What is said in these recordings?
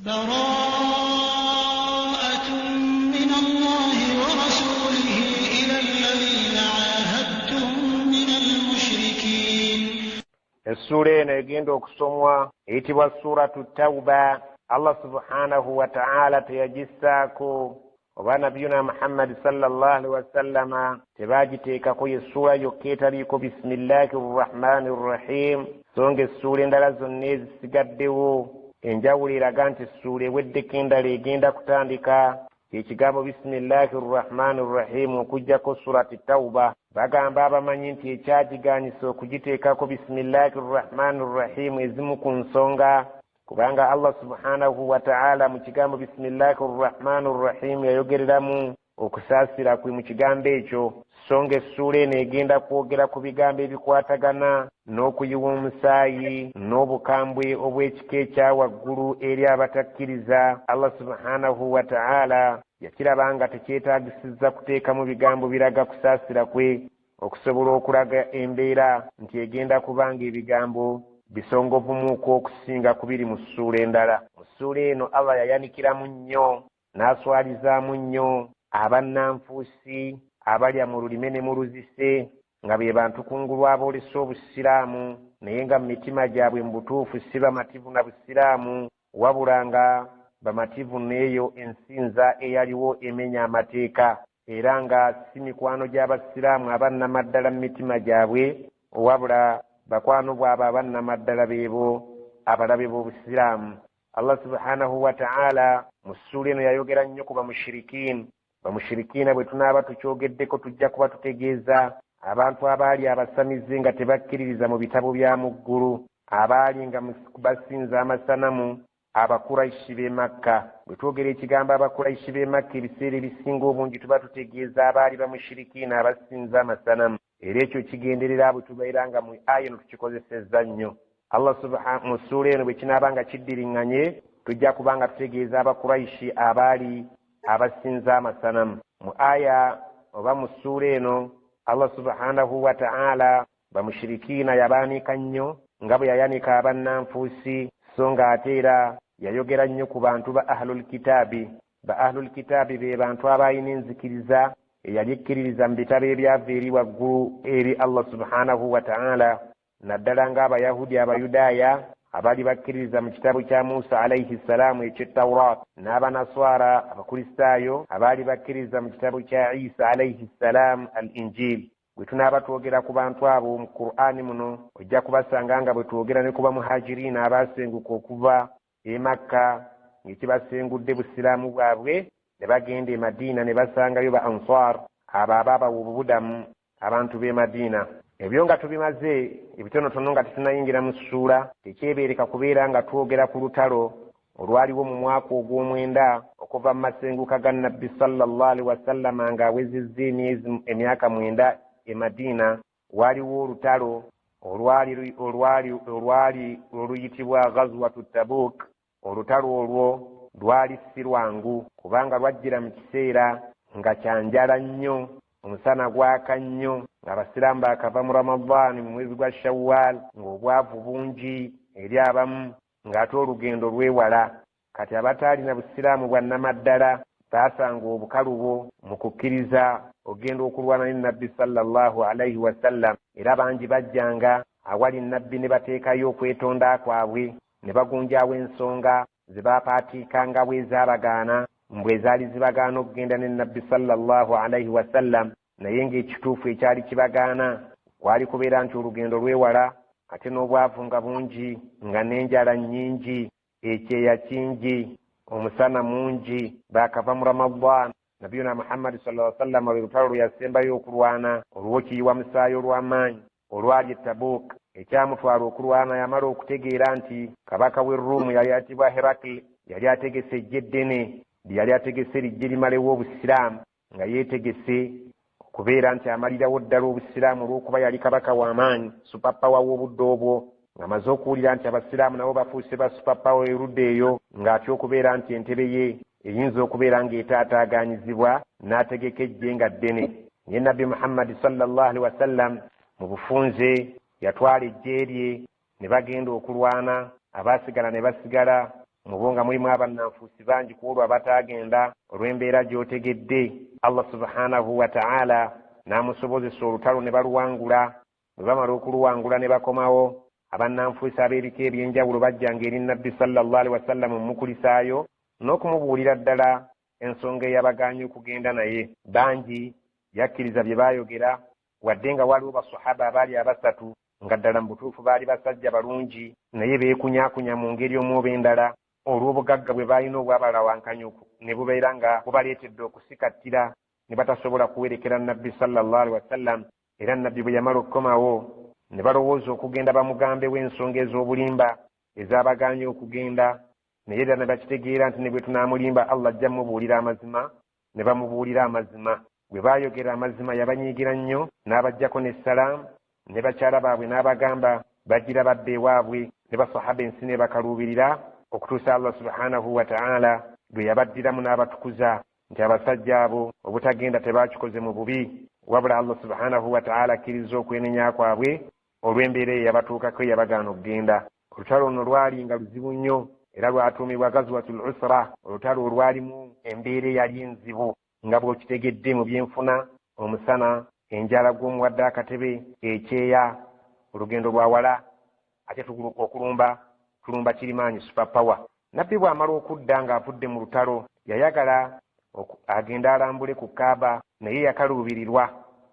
براءة من الله ورسوله إلى الذين عاهدتم من المشركين. السورة نجند وكسموا ايتوا سورة التوبة. الله سبحانه وتعالى تيجساكو وبنبينا محمد صلى الله عليه وسلم تباجتك كوي السورة يكيتريكو بسم الله الرحمن الرحيم. سونج السورة ndalazonezi sigaddewo enjawulira nti ssuula weddekendala egenda kutandika ekigambo bisimillahi rrahmani rrahim okujjako surati tawba. bagamba abamanyi nti ekyagiganyisa okugiteekako bisimillahi rrahmani rrahim ezimu ku nsonga kubanga Allah subhanahu wa ta'ala mu kigambo bisimillahi rrahmani rrahim yayogereramu okusaasira kwe mu kigambo ekyo. songa essuula eno egenda kwogera ku bigambo ebikwatagana n'okuyiwa omusaayi n'obukambwe obw'ekika ekya waggulu eri abatakkiriza. Allah subhanahu wa ta'ala yakirabanga tekyetaagisizza kuteekamu bigambo biraga kusaasira kwe okusobola okulaga embeera nti egenda kubanga ebigambo bisongovumuuko okusinga ku biri mu ssuula endala. mu ssuula eno Allah yayanikiramu nnyo n'aswalizaamu nnyo abannanfuusi abalya mu lulime ne mu luzise nga be bantu kungulu aboolesa obusiraamu naye nga mu mitima gyabwe mu butuufu si bamativu na busiraamu wabula nga bamativu n'eyo ensinza eyaliwo emenya amateeka era nga si mikwano gy'abasiraamu abannamaddala mu mitima gyabwe wabula bakwano bwabo abannamaddala beebo abalabe b'obusiraamu. Allah subhanahu wa ta'ala mu ssuula eno yayogera nnyo ku bamushirikiina bwe tunaaba tukyogeddeko tujja kuba tutegeeza abantu abaali abasamize nga tebakkiririza mu bitabo bya mu ggulu, abaali nga basinza amasanamu, abakuraishi b'e Makka. bwe twogera ekigambo abakuraishi b'e Makka ebiseera ebisinga obungi tuba tutegeeza abaali bamushirikiina abasinza amasanamu, era ekyo kigenderera bwe tubeera nga mu aya eno tukikozesezza nnyo. Allah subhanahu mu ssuula eno bwe kinaaba nga kiddiriŋŋanye tujja kubanga tutegeeza abakuraishi abaali abasinza amasanamu. mu aya oba mu ssuula eno Allah subhanahu wa ta'ala bamushirikiina yabaanika nnyo nga bwe yayanika abannanfuusi, so ng'ate era yayogera nnyo ku bantu ba ahlul kitaabi. ba ahlul kitaabi be bantu abalina enzikiriza eyali ekkiririza mu bitabo ebyava eri waggulu eri Allah subhanahu wa ta'ala, naddala ng'abayahudi abayudaaya abali bakkiririza mu kitabo kya Musa alayhi salaamu eky'ettawrat, n'abanaswara abakristaayo abaali bakkiririza mu kitabo kya Isa alayhi salaam al injil. bwe tunaaba twogera ku bantu abo mu Qur'ani muno ojja kubasanga nga bwe twogera ne ku bamuhajiriina abaasenguka okuva e Makka ng'ekibasengudde busiraamu bwabwe ne bagenda e Madiina ne basangayo ba Ansar abo abaabawa obubudamu abantu b'e Madiina. ebyo nga tubimaze ebitonotono nga tetunayingira mu ssuula, tekyebeereka kubeera nga twogera ku lutalo olwaliwo mu mwaka ogw'omwenda okuva mu masenguka ga Nabbi sallallahu alaihi wasallama ng'awezezza emyaka 9 e Madiina. waaliwo olutalo olwali oluyitibwa Ghazwatu Tabuk. olutalo olwo lwali si lwangu kubanga lwajjira mu kiseera nga kyanjala nnyo, omusana gwaka nnyo, ng'abasiraamu baakava mu Ramadhaani mu mwezi gwa Shawwal, ng'obwavu bungi eri abamu, ng'ate olugendo lwewala. kati abataalina busiraamu bwa nnamaddala baasanga obukalubo mu kukkiriza ogenda okulwana ne Nabbi sallallahu alaihi wasallam, era bangi bajjanga awali Nabbi ne bateekayo okwetonda kwabwe ne bagunjaawo ensonga ze baapaatiikanga bw'ezaabagaana mbwe zaali zibagaana okugenda ne Nabbi sallallahu alaihi wasallam, naye ng'ekituufu ekyali kibagaana kwali kubeera nti olugendo lwewala ate n'obwavu nga bungi, nga n'enjala nnyingi, ekyeya kingi, omusana mungi. baakava mu Ramadhan. Nabiyuna Muhammad sallallahu alaihi wasallam lwe lutalo lwe yasembayo okulwana olw'okiyiwa musaayi olw'amaanyi olwali Tabuk. ekyamutwala okulwana yamala okutegeera nti kabaka w'e Ruumu yali atibwa Herakli yali ategese ejje ddene yali ategese lijje limalewo obusiraamu, nga yeetegese okubeera nti amalirawo ddala obusiraamu olw'okuba yali kabaka w'amaanyi, supapawa w'obudde obwo. ng'amaze okuwulira nti abasiraamu nabo bafuuse ba supapawa erudde eyo, ng'atya okubeera nti entebe ye eyinza okubeera ng'etaataaganyizibwa, n'ategeka ejje nga ddene. naye Nabbi Muhammad sallallahu alaihi wasallam mu bufunze yatwala ejje lye ne bagenda okulwana, abaasigala ne basigala mubonga mulimu abannanfuusi bangi ku olwo abatagenda olw'embeera gy'otegedde. Allah subhanahu wa ta'ala n'amusobozesa olutalo ne baluwangula. bwe bamala okuluwangula ne bakomawo, abannanfuusi ab'ebika ebyenjawulo bajjanga eri nabbi sallallahu alaihi wasallam omukulisaayo n'okumubuulira ddala ensonga eyabagaanye okugenda naye. bangi yakkiriza bye baayogera, wadde nga waliwo basahaba abaali abasatu nga ddala mu butuufu baali basajja balungi, naye beekunyakunya mu ngeri omu oba endala olw'obugagga bwe baalina obwabalawankanyuku ne bubeera nga bubaleetedde okusikattira ne batasobola kuwerekera nabbi sallallahu alaihi wasallam. era nabbi bwe yamala okukomawo ne balowooza okugenda bamugambewo ensonga ez'obulimba ezabagaanye okugenda, naye era ne bakitegeera nti ne bwe tunaamulimba Allah ajja mubuulira amazima. ne bamubuulira amazima. bwe baayogera amazima yabanyiigira nnyo, n'abajjako n'essalaamu. ne bakyala baabwe n'abagamba bagira badde ewaabwe, ne basahaba ensi ne bakaluubirira okutuusa Allah subhanahu wa ta'ala lwe yabaddiramu n'abatukuza nti abasajja abo obutagenda tebakikoze mu bubi, wabula Allah subhanahu wa ta'ala akkiriza okwenenya kwabwe olw'embeera eyabatuukako eyabagaana okugenda. olutalo luno lwali nga luzibu nnyo era lwatuumibwa Ghazwatul Usra, olutalo olwalimu embeera eyali enzibu nga bw'okitegedde mu byenfuna, omusana, enjala gw'omuwadde akatebe, ekyeya, olugendo lwa wala, ate okulumba tulumba kirimaanyi super power. nabbi bw'amala okudda ng'avudde mu lutalo yayagala agenda alambule ku Kaaba, naye yakaluubirirwa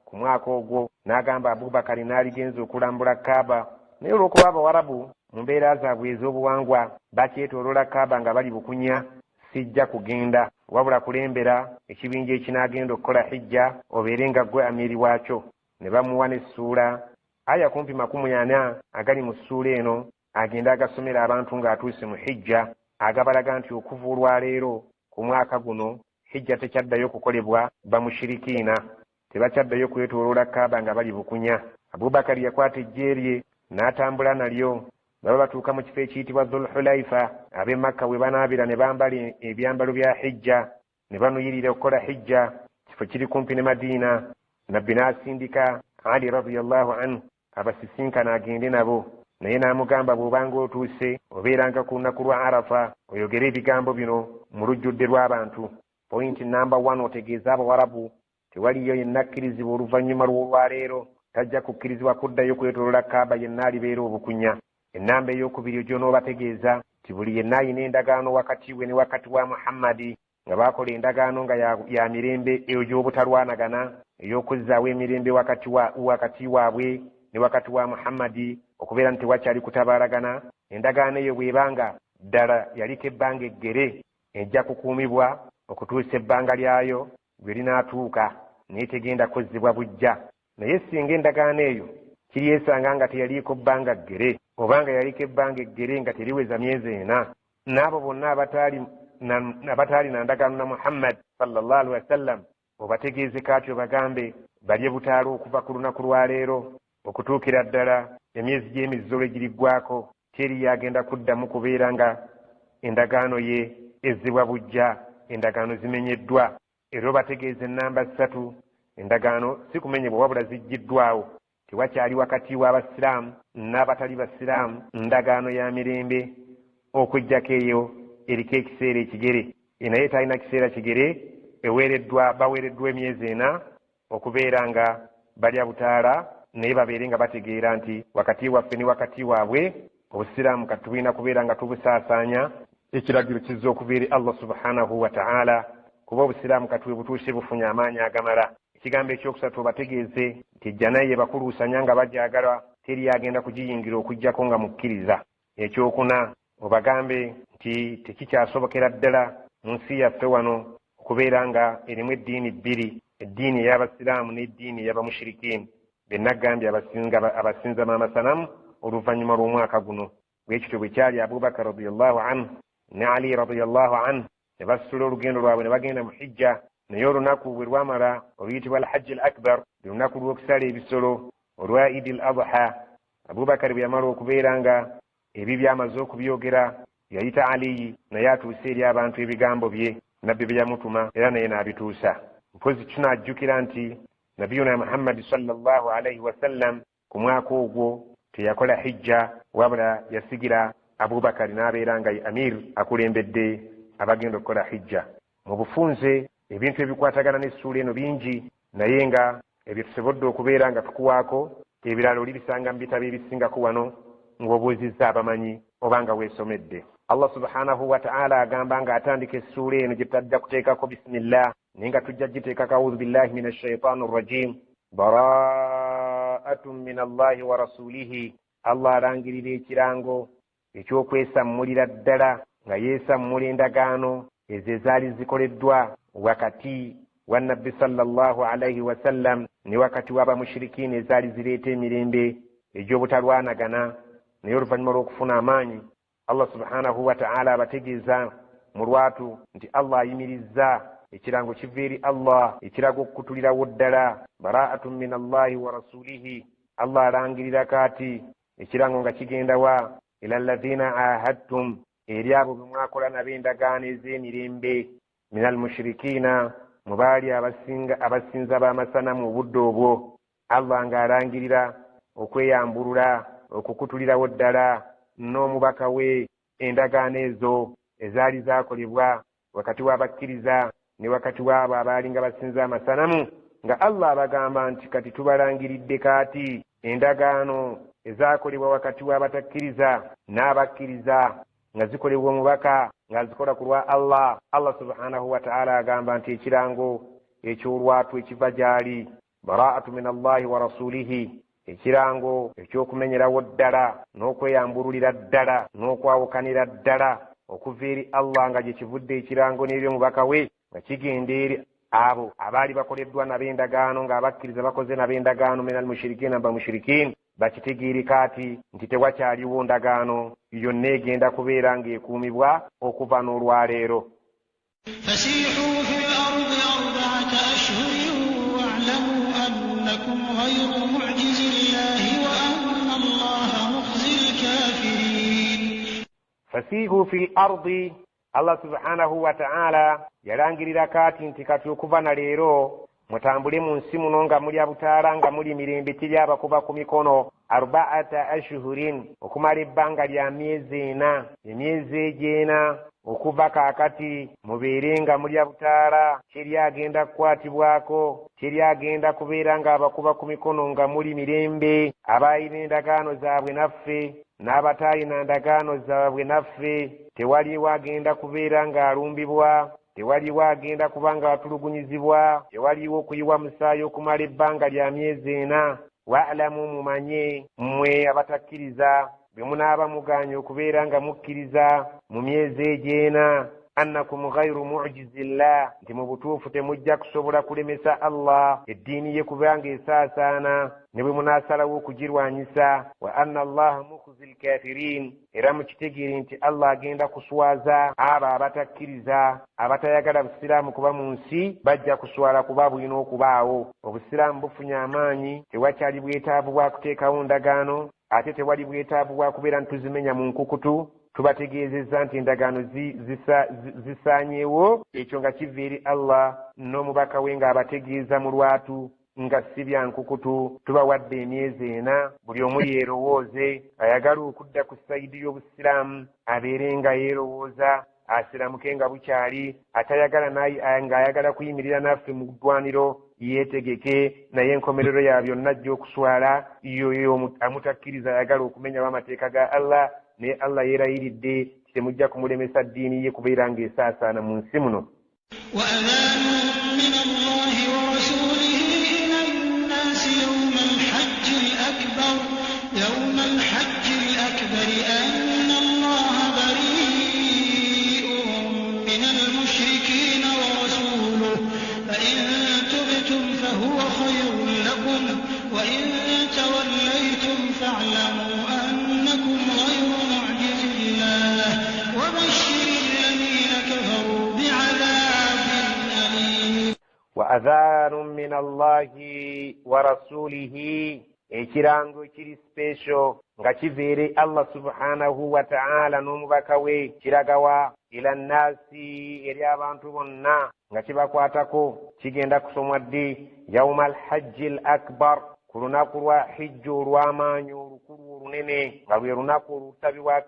ku mwaka ogwo. n'agamba Abubakari n'aligenza okulambula Kaaba, naye olw'okuba Abawarabu mu mbeera zaabwe ez'obuwangwa bakyetoolola Kaaba nga bali bukunya, sijja kugenda wabula kulembera ekibinja ekinaagenda okukola hijja obeere nga ggwe amiiri waakyo. ne bamuwa n'essuula aya kumpi 40 agali mu ssuula eno, agenda agasomera abantu ng'atuuse mu hijja, agabalaga nti okuva olwaleero ku mwaka guno hijja tekyaddayo kukolebwa bamushirikiina, tebakyaddayo kwetooloola Kaaba nga bali bukunya. Abubakari yakwata ejje lye n'atambula nalyo, baba batuuka mu kifo ekiyitibwa Dhul Hulaifa. ab'e Makka bwe banaabira ne bambala ebyambalo bya hijja ne banuyirira okukola hijja. kifo kiri kumpi ne Madiina. nabbi n'asindika Ali radiyallahu anhu abasisinkana agende nabo, naye n'amugamba bw'obanga otuuse obeeranga ku lunaku lwa Arafa oyogere ebigambo bino mu lujjudde lw'abantu. Pointi namba 1, otegeeza Abawarabu tewaliyo yenna akkirizibwa oluvannyuma lw'olwaleero tajja kukkirizibwa kuddayo kwetoolola Kaaba yenna alibeera obukunya. Ennamba ey'okubiri gy'onoobategeeza ti buli yenna ayina endagaano wakati we ne wakati wa Muhammadi, nga baakola endagaano nga ya mirembe egy'obutalwanagana, ey'okuzzaawo emirembe wakati waabwe ne wakati wa Muhammadi, okubeera nti tewakyali kutabaalagana. endagaano eyo bw'ebanga ddala yaliko ebbanga eggere, ejja kukuumibwa okutuusa ebbanga lyayo gwe linaatuuka, naye tegenda kuzzibwa bujja. naye singa endagaano eyo kiryesanga nga teyaliiko bbanga ggere, obanga yaliko ebbanga eggere nga teriweza myezi 4, n'abo bonna abataali na ndagaano na Muhammad sallallahu alaihi wasallam obategeeze kaatyo bagambe balye butaala okuva ku lunaku lwaleero okutuukira ddala emyezi gy'emizzolo egiriggwako, teri yagenda kuddamu kubeera nga endagaano ye ezzibwa bujja, endagaano zimenyeddwa. era obategeeze ennamba 3, endagaano si kumenyebwa wabula ziggiddwawo. tewakyali wakati w'abasiraamu n'abatali basiraamu ndagaano ya mirembe okujjako eyo eriko ekiseera ekigere. naye talina kiseera kigere, baweereddwa emyezi 4 okubeera nga balya butaala, naye babeere nga bategeera nti wakati waffe ne wakati waabwe obusiraamu katubulina kubeera nga tubusaasaanya. ekiragiro kizza okuva eri Allah subhanahu wa ta'ala, kuba obusiraamu katuwe butuuse bufunye amaanyi agamala. ekigambo ekyokusatu obategeeze nti ejja naye bakuluusanya nga bajagala, teri agenda kugiyingira okujjako nga mukkiriza. ekyokuna obagambe nti tekikyasobokera ddala mu nsi yaffe wano okubeera nga erimu eddiini bbiri, eddiini ey'abasiraamu n'eddiini ey'abamushirikiini. bennagambye abasinza amasanamu oluvannyuma lw'omwaka guno. bwekityo bwe kyali Abubakar radiyallahu anhu ne Ali radiyallahu anhu ne basitula olugendo lwabwe ne bagenda mu hijja. naye olunaku bwe lwamala oluyitibwa al-Hajj al-Akbar, lunaku lw'okusala ebisolo olwa Eid al-Adha, Abubakar bwe yamala okubeera nga ebi byamaze okubyogera, yayita Ali naye atuuse eri abantu ebigambo bye nabbi bye yamutuma, era naye n'abituusa. mpozi tunajjukira nti nabiyuna Muhammad sallallahu alaihi wasallam ku mwaka ogwo teyakola hijja, wabula yasigira Abubakar n'abeera nga amir akulembedde abagenda okukola hijja. Mu bufunze ebintu ebikwatagana n'essuula eno bingi, naye nga ebyo tusobodde okubeera nga tukuwaako, ebirala olibisanga mu bitabo ebisingako wano ng'obuuzizza abamanyi oba nga weesomedde. Allah subhanahu wa ta'ala agamba nga atandika essuula eno gye tutajja kuteekako bisimillah, naye nga tujja giteekako a'udhu billahi minash shaitaani rrajim, bara'atun min Allahi wa rasulihi. Allah alangirira ekirango eky'okwesammulira ddala nga yeesammula endagaano ezo ezaali zikoleddwa wakati wa nabbi sallallahu alayhi wasallam ne wakati w'abamushirikiina ezaali zireeta emirembe egy'obutalwanagana. Naye oluvannyuma lw'okufuna amaanyi, Allah subhanahu wa ta'ala abategeeza mu lwatu nti Allah ayimirizza ekirango kiva eri Allah ekiraga okukutulirawo ddala, bara'atun min Allahi wa rasulihi. Allah alangirira kati ekirango nga kigenda wa ila alladhina ahadtum, eri abo be mwakola nabo endagaano ez'emirembe, min almushirikiina, mu baali abasinza b'amasana mu budde obwo. Allah ng'alangirira okweyambulula okukutulirawo ddala n'omubaka we endagaano ezo ezaali zaakolebwa wakati w'abakkiriza ne wakati w'abo abaali nga basinza amasanamu, nga Allah abagamba nti kati tubalangiridde kati endagaano ezaakolebwa wakati w'abatakkiriza n'abakkiriza nga zikolebwa omubaka nga zikola ku lwa Allah. Allah subhanahu wa ta'ala agamba nti ekirango eky'olwatu ekiva gy'ali, bara'atu min Allahi wa rasulihi, ekirango eky'okumenyerawo ddala n'okweyambululira ddala n'okwawukanira ddala okuva eri Allah nga gye kivudde ekirango n'ebyomubaka we nga kigenda eri abo abaali bakoleddwa nabo endagaano ng'abakkiriza bakoze nabo endagaano min almushirikiina bamushirikiin, bakitegeere kati nti tewakyaliwo ndagaano yonna egenda kubeera ng'ekuumibwa okuva n'olwaleero. فسيحوا في الأرض 4 أشهر واعلموا أنكم غير معجز الله وأن الله مخزي الكافرين. فسيحوا في الأرض. Allah subhanahu wa ta'ala yalangirira kati nti kati okuva na leero mutambule mu nsi muno nga muli abutaala nga muli mirembe teri abakuba ku mikono, 4 ashhurin, okumala ebbanga lya myezi 4, emyezi egy'ena okuva kaakati mubeere nga muli abutaala, teri agenda kukwatibwako, teri agenda kubeera nga abakuba ku mikono nga muli mirembe, abaayina endagaano zaabwe naffe n'abataayina ndagaano zaabwe naffe, tewaliwo agenda kubeera ng'alumbibwa, tewaliwo agenda kuba nga atulugunyizibwa, tewaliwo okuyiwa musaayi okumala ebbanga lya myezi 4. Wa'lamu, mumanye mmwe abatakkiriza bwe munaaba muganye okubeera nga mukkiriza mu myezi egy'ena, annakum ghayru mu'jizillah, nti mu butuufu temujja kusobola kulemesa Allah eddiini ye kubanga esaasaana ne bwe munaasalawo okugirwanyisa. Wa anna Allaha mukhzil kafirin, era mukitegeere nti Allah agenda kuswaza abo abatakkiriza abatayagala busiraamu kuba mu nsi, bajja kuswala kuba bulina okubaawo. Obusiraamu bufunye amaanyi, tewakyali bwetaavu bwa kuteekawo ndagaano, ate tewali bwetaavu bwa kubeera ntuzimenya mu nkukutu. Tubategeezezza nti endagaano zisaanyeewo, ekyo nga kiva eri Allah n'omubaka we ng'abategeeza mu lwatu nga si bya nkukutu. Tubawadde emyezi 4, buli omu yeerowooze, ayagala okudda ku sayidi y'obusiraamu abeere nga yeerowooza, asiramuke nga bukyali, atayagala ng'ayagala kuyimirira naffe mu ddwaniro yeetegeke, naye enkomerero ya byonna ajja okuswala yoyo amutakkiriza ayagala okumenyawo amateeka ga Allah, naye Allah yeerayiridde temujja kumulemesa ddiini ye kubeera ng'esaasaana mu nsi muno. يوم الحج الأكبر أن الله بريء من المشركين ورسوله فإن تبتم فهو خير لكم وإن توليتم فاعلموا أنكم غير معجز الله وبشر الذين كفروا بعذاب أليم. وأذان من الله ورسوله، ekirango ekiri special nga kiveere Allah subhanahu wa ta'ala n'omubaka we, kiragawa ila nnasi, eri abantu bonna nga kibakwatako. Kigenda kusomwa ddi yawma alhajji al akbar, ku lunaku lwa hijja olw'amaanyi olukulu olunene. lunene nga lwe lunaku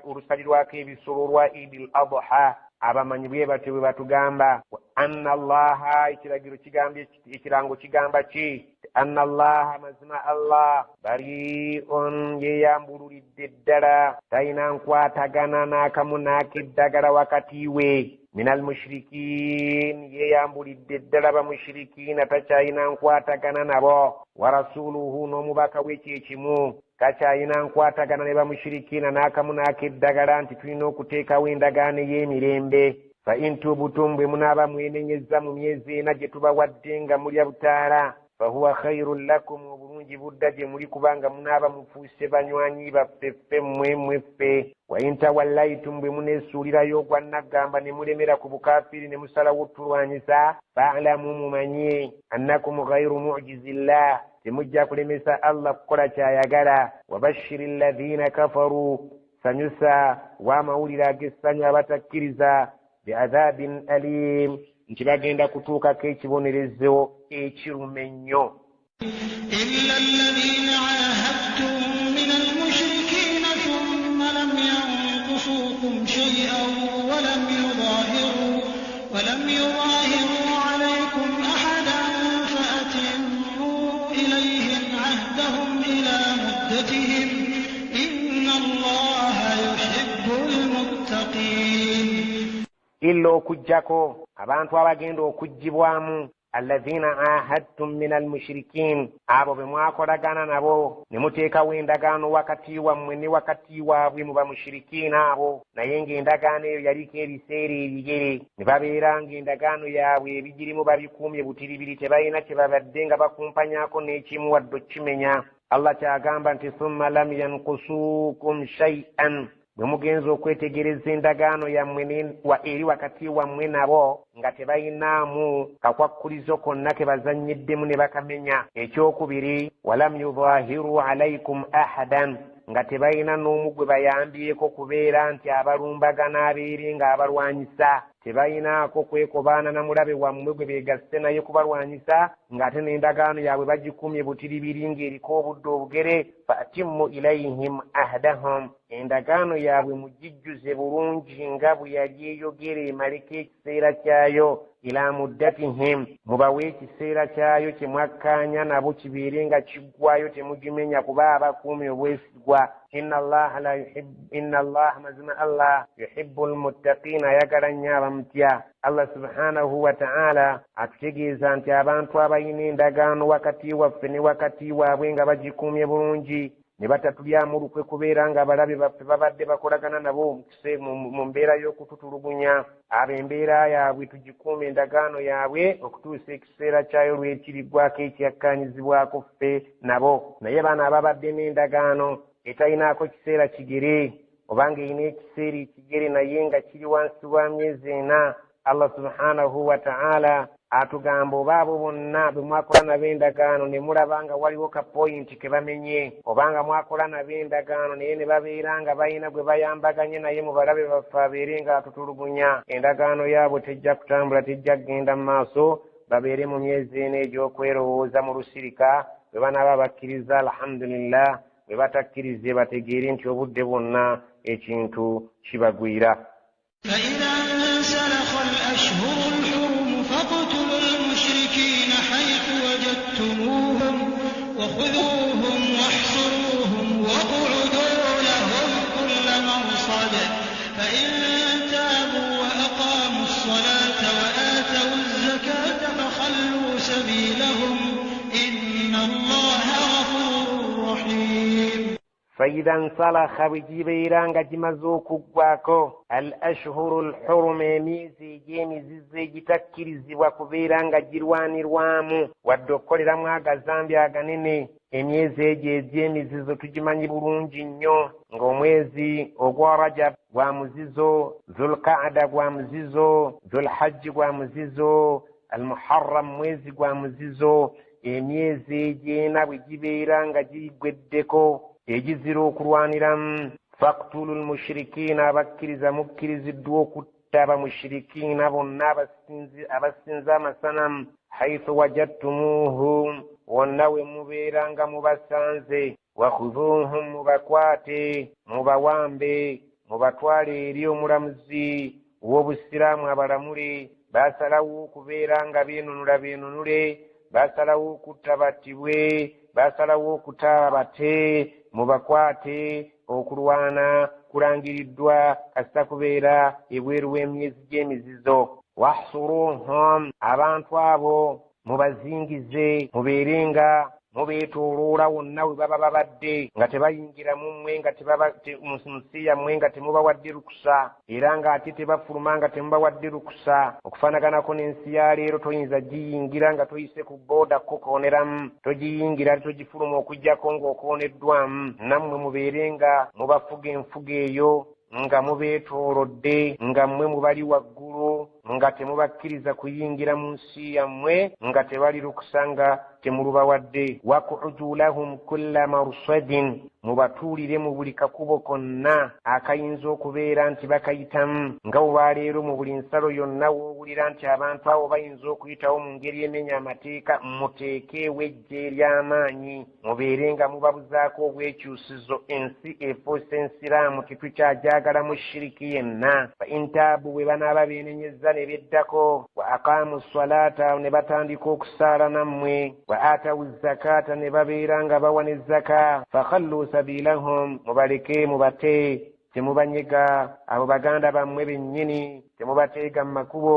olusalirwako ebisolo lwa Idil Adha. Abamanyi bwe batyo bwe batugamba anna Allaha, ekirango kigamba ki? Anna Allaha, mazima Allah, bari'un, yeyambululidde ddala, talina nkwatagana n'akamu n'akeddagala wakati we. Minal mushrikiin, yeyambulidde ddala bamushrikiina, takyayina nkwatagana nabo. Wa rasuluhu, n'omubaka we kyekimu, takyayina nkwatagana ne bamushrikiina n'akamu n'akeddagala nti tulina okuteekawo endagaano y'emirembe. Fa in tubutum, bwe munaaba mwenenyezza mu myezi ena gye tubawadde nga mulya butaala, fahuwa khairun lakum, obulungi budda gye muli kubanga munaaba mufuuse banywanyi baffe ffe mmwe ffe. Wa in tawallaytum, bwe muneesuulirayo ogwa naggamba ne mulemera ku bukaafiri ne musalawo tulwanyisa, fa'lamu, mumanye annakum ghayru mu'jizillah, temujja kulemesa Allah kukola kyayagala. Wabashiri alladhina kafaru, sanyusa wa mawulire ag'essanyu abatakkiriza, bi'adhabin alim, nti bagenda kutuukako ekibonerezo ekirume ennyo. إلا الذين عاهدتم من المشركين ثم لم ينقصوكم شيئا ولم يظاهروا عليكم أحدا فأتموا إليهم عهدهم إلى مدتهم إن الله يحب المتقين. إلا okujjako abantu abagenda okuggyibwamu alladhina ahadtum min almushrikin, abo be mwakolagana nabo ne muteekawo endagaano wakati wammwe ne wakati waabwe mu bamushirikiina abo, naye ng'endagaano eyo yaliko ebiseera ebigere, ne babeera ng'endagaano yaabwe ebigirimu babikuumye butiribiri, tebalina kye babadde nga bakumpanyaako n'ekimu wadde okkimenya. Allah kyagamba nti thumma lam yankusuukum shay'an, bwe mugenza okwetegereza endagaano yammwe eri wakati wammwe nabo nga tebayinaamu kakwakkulizo konna ke bazannyiddemu ne bakamenya. Ekyokubiri, walam yudhahiru alaykum ahadan, nga tebalina n'omu gwe bayambyeko kubeera nti abalumbagana abeeri nga abalwanyisa. Tebayinaako kwekobaana na mulabe wammwe gwe beegasse naye kubalwanyisa, ng'ate n'endagaano yaabwe bagikumye butiribiri ng'eriko obudde obugere. Fa'timmu ilayhim ahdahum, endagaano yaabwe mugijjuze bulungi nga bwe yali eyogera emaleko ekiseera kyayo. Ila muddatihim, mubawe ekiseera kyayo kye mwakkaanya nabo kibeere nga kiggwayo, temugimenya kuba abakuumi obwesigwa. Inna Allah, mazima Allah, yuhibbul muttaqiina, ayagala nnyo abamutya. Allah subhanahu wa ta'ala atutegeeza nti abantu abayina endagaano wakati waffe ne wakati waabwe nga bagikuumye bulungi, ne batatulyamu lukwe kubeera nga abalabe baffe babadde bakolagana nabo mu mbeera y'okututulugunya, abo embeera yaabwe tugikuume endagaano yaabwe okutuusa ekiseera kyayo lwekiriggwako ekyakkaanyizibwako ffe nabo. Naye bano ababadde n'endagaano etalinaako kiseera kigere, obanga erina ekiseera ekigere naye nga kiri wansi wa myezi ena, Allah subhanahu wa ta'ala atugamba oba abo bonna bwe mwakola nabo endagaano ne mulaba nga waliwo ka point ke bamenye, obanga mwakola nabo endagaano naye ne babeera nga balina gwe bayambaganye naye mu balabe baffe abeere nga atutulugunya, endagaano yaabwe tejja kutambula, tejja kugenda mu maaso, babeere mu myezi eno egy'okwerowooza mu lusirika. Bwe banaaba bakkiriza alhamdulillah, bwe batakkirize bategeere nti obudde bwonna ekintu kibagwira. فإذا انسلخ الأشهر الحرم فاقتلوا المشركين حيث وجدتموهم وخذوهم واحصروهم واقعدوا لهم كل مرصد فإن تابوا وأقاموا الصلاة وآتوا الزكاة فخلوا سبيلهم إن الله غفور رحيم. فإذا انسلخ بجبيران جمزوك قواكو الأشهر الحرم ميزي جيمزي جتكرزي وكبيران جروان روامو ودوكولي رمواغا زامبيا غنيني emyezi egyo egy'emizizo tugimanyi bulungi nnyo ng'omwezi ogwa Rajab gwa muzizo, Zulqaada gwa muzizo, Zulhajji gwa muzizo, Almuharram mwezi gwa muzizo. Emyezi egy'ena bwe gibeera nga gigweddeko egizira okulwaniramu, faqtulul mushrikiina, abakkiriza mukkiriziddwa kutta mushrikina bonna abasinza amasanamu haithu wajadtumuhum wonna we mubeeranga mubasanze wakhudhuhum mubakwate mubawambe mubatwale eri omulamuzi w'obusiraamu abalamule basalawo okubeera nga beenunule basalawo okutta battibwe basalawo okutta bate mubakwate okulwana kulangiriddwa kasita kubeera ebweru w'emyezi gy'emizizo wahsuruhum abantu abo mubazingize mubeerenga mubeetooloola wonna we baba babadde nga tebayingira mu mmwe nga munsi yammwe nga temubawadde lukusa era ng'ate tebafuluma nga temubawadde lukusa okufaanaganako n'ensi ya leero toyinza giyingira nga toyise ku booda kokooneramu togiyingira togifuluma okuggyako ng'okooneddwamu nammwe mubeere nga mubafuga enfuga eyo nga mubeetoolodde nga mmwe mubali waggulu nga temubakkiriza kuyingira mu nsi yammwe nga tebali lukusa nga temulubawadde wakuudu lahum kulla marsadin mubatuulire mu buli kakubo konna akayinza okubeera nti bakayitamu nga olwaleero mu buli nsalo yonna woowulira nti abantu abo bayinza okuyitawo mu ngeri emenya amateeka muteekeewo ejje ery'amaanyi mubeere nga mubabuzaako obwekyusizo ensi efuuse ensiraamu tetukyajagala mushiriki yenna fa intaabu bwe banaaba beenenyezza ne beddako wa aqaamu salata ne batandika okusaala nammwe wa atawu zakata ne babeera nga bawa ne zaka fakhallu sabilahum mubaleke mubate temubanyega abo baganda bammwe bennyini temubateega mu makubo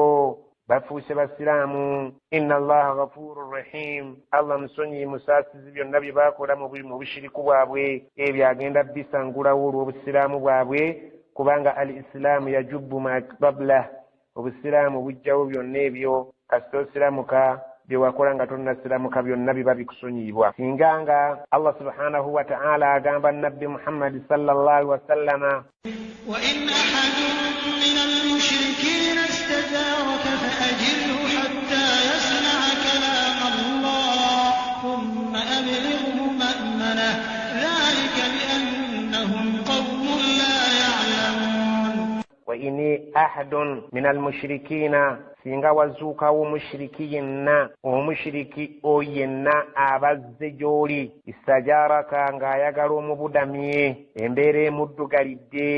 bafuuse basiraamu inna allaha ghafurur rahim allah musonyi musaasizi byonna bye baakola mu bushiriku bwabwe ebyo agenda bisangulawo olw'obusiraamu bwabwe kubanga al islaamu yajubbu ma qablah obusiraamu bujjawo byonna ebyo kasita osiraamuka byewakola nga tonnasiraamuka byonna biba bikusonyiyibwa singa nga allah subhanahu wa ta'ala agamba nabbi muhammadi sallallahu alaihi wasallama wa in ahadun min al-mushrikina istajaraka fa'ajirhu hatta yasma'a kalam Allah thumma ablighu ma'manah dhalika bi'annahum qawmun la ya'lamun wa in ahadun min al-mushrikina singa wazuukawo omushiriki yenna omushiriki oyo yenna abazze gy'oli istajaraka ng'ayagala omubudamye embeera emuddugalidde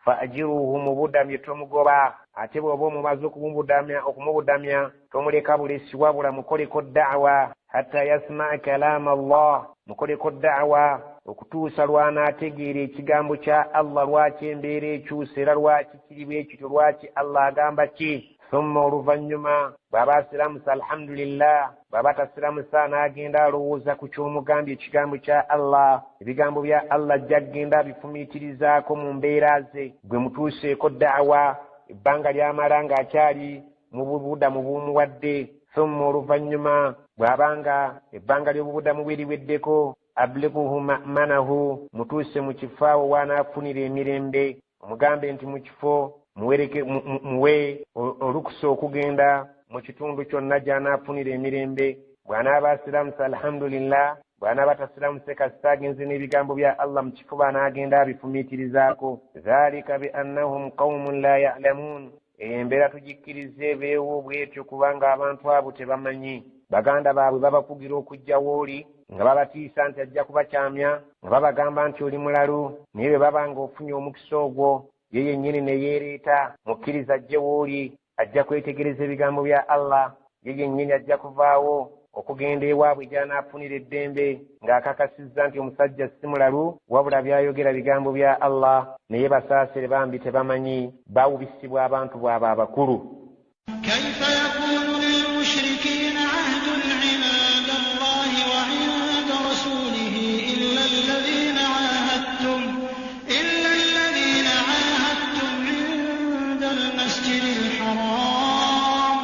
faajiruhu mubudamye tomugoba ate bw'oba omumaze okumubudamya tomuleka bulesi wabula mukoleko da'wa hatta yasmaa kalaama Allah mukoleko da'wa okutuusa lwanaategeera ekigambo kya Allah lwaki embeera ekyusa era lwaki kiriwo ekityo lwaki Allah agamba ki thumma oluvannyuma bw'aba asiramusa alhamdulillah bw'aba tasiramusa n'agenda alowooza ku ky'omugambye ekigambo kya Allah ebigambo bya Allah ajja kgenda abifumiitirizaako mu mbeera ze gwe mutuuseeko da'wa ebbanga ly'amala ng'akyali mu bubudamu bw'omuwadde thumma oluvannyuma bw'abanga ebbanga ly'obubudamu bwe liweddeko ablighuhu ma'manahu mutuuse mu kifo awo waanaafunira emirembe omugambe nti mu kifo muwe olukusa okugenda mu kitundu kyonna gy'anaafunira emirembe bw'anaaba asiramusa alhamdulillah bw'anaaba tasiramuse kasita agenze n'ebigambo bya Allah mu kifo bw'anaagenda abifumiitirizaako dhalika biannahum qawmun la ya'lamuun embeera tugikkirize beewo bwetyo kubanga abantu abo tebamanyi baganda baabwe babakugira okujja wooli nga babatiisa nti ajja kubakyamya nga babagamba nti oli mulalu naye bwe baba ng'ofunye omukisa ogwo ye yennyini ne yeereeta mukkiriza ajje wooli ajja kwetegereza ebigambo bya Allah ye yennyini ajja kuvaawo okugenda ewaabwe gy'anaafunira eddembe ng'akakasizza nti omusajja si mulalu wabula byayogera bigambo bya Allah naye basaasire bambi tebamanyi bawubisibwa abantu bwabo abakulu kayfa yakunu lilmushrikiina ahdun 'inda Allahi wa 'inda rasulihi illa alladhina 'ahadtum 'inda al-masjid al-haram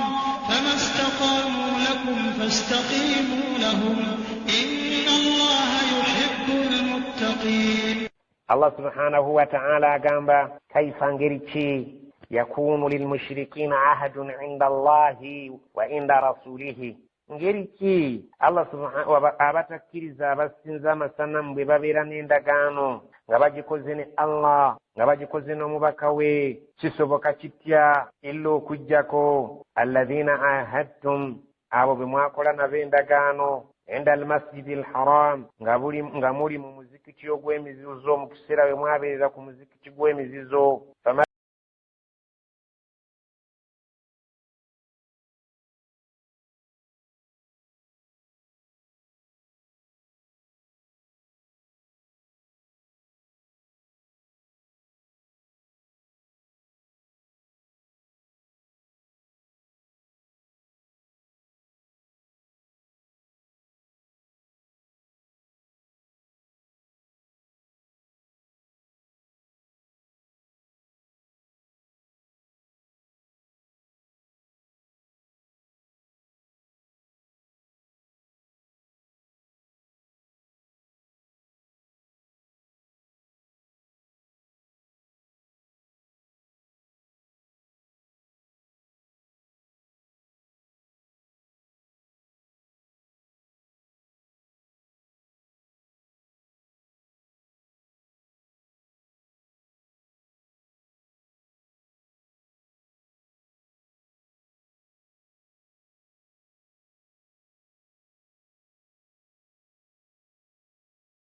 fama istaqamu lakum fastaqimu lahum inna Allaha yuhibbul muttaqin Allah subhanahu wa ta'ala agamba kaifa ngeri ki yakunu lilmushrikina ahadun 'inda Allahi wa 'inda rasulihi ngeri ki Allah subhanahu wa ta'ala abatakkiriza abasinza amasanamu bwe babeera n'endagaano nga bagikoze ne Allah nga bagikoze n'omubaka we kisoboka kitya illa okujjako alladhina ahadtum abo be mwakola nabo endagaano enda almasjidi alharam nga muli mu muzikiti ogw'emizizo mu kiseera we mwabeerera ku muzikiti gw'emizizo